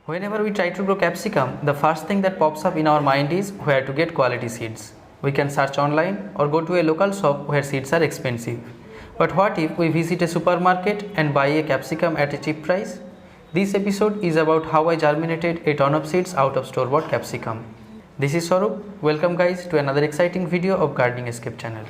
Whenever we try to grow capsicum, the first thing that pops up in our mind is where to get quality seeds. We can search online or go to a local shop where seeds are expensive. But what if we visit a supermarket and buy a capsicum at a cheap price? This episode is about how I germinated a ton of seeds out of store-bought capsicum. This is Saurabh. Welcome guys to another exciting video of Gardening Escape channel.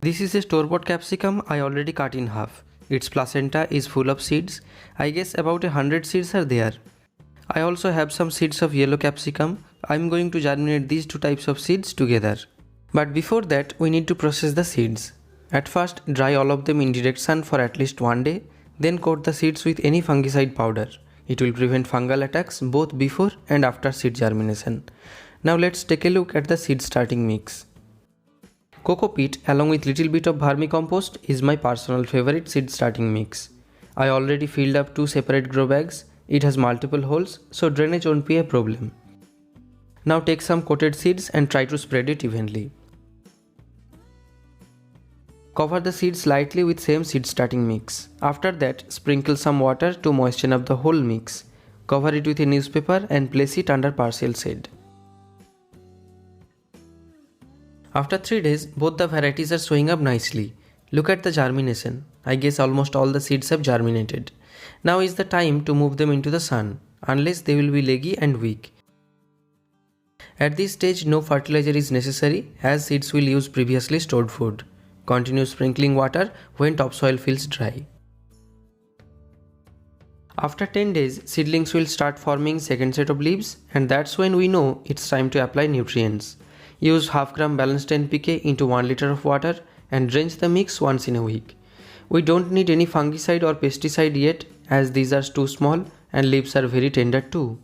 This is a store-bought capsicum I already cut in half. Its placenta is full of seeds. I guess about 100 seeds are there. I also have some seeds of yellow capsicum. I'm going to germinate these two types of seeds together. But before that, we need to process the seeds. At first, dry all of them in direct sun for at least one day. Then coat the seeds with any fungicide powder. It will prevent fungal attacks both before and after seed germination. Now let's take a look at the seed starting mix. Coco peat along with little bit of vermicompost is my personal favorite seed starting mix. I already filled up 2 separate grow bags. It has multiple holes, so drainage won't be a problem. Now take some coated seeds and try to spread it evenly. Cover the seeds lightly with same seed starting mix. After that, sprinkle some water to moisten up the whole mix. Cover it with a newspaper and place it under partial shade. After 3 days, both the varieties are showing up nicely. Look at the germination. I guess almost all the seeds have germinated. Now is the time to move them into the sun, unless they will be leggy and weak. At this stage, no fertilizer is necessary as seeds will use previously stored food. Continue sprinkling water when topsoil feels dry. After 10 days, seedlings will start forming second set of leaves, and that's when we know it's time to apply nutrients. Use half gram balanced NPK into 1 liter of water and drench the mix once in a week. We don't need any fungicide or pesticide yet as these are too small and leaves are very tender too.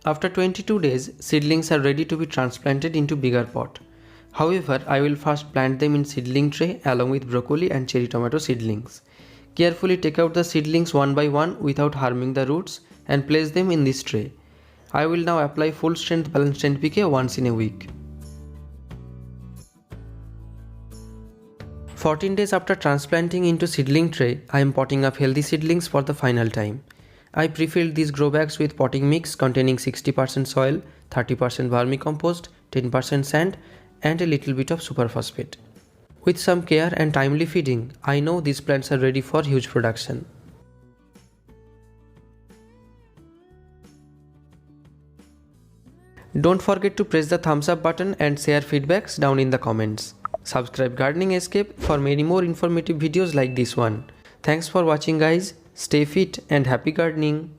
After 22 days, seedlings are ready to be transplanted into bigger pot. However, I will first plant them in seedling tray along with broccoli and cherry tomato seedlings. Carefully take out the seedlings one by one without harming the roots and place them in this tray. I will now apply full strength balanced NPK once in a week. 14 days after transplanting into seedling tray, I am potting up healthy seedlings for the final time. I pre-filled these grow bags with potting mix containing 60% soil, 30% vermicompost, 10% sand and a little bit of superphosphate. With some care and timely feeding, I know these plants are ready for huge production. Don't forget to press the thumbs up button and share feedbacks down in the comments. Subscribe Gardening Escape for many more informative videos like this one. Thanks for watching guys. Stay fit and happy gardening.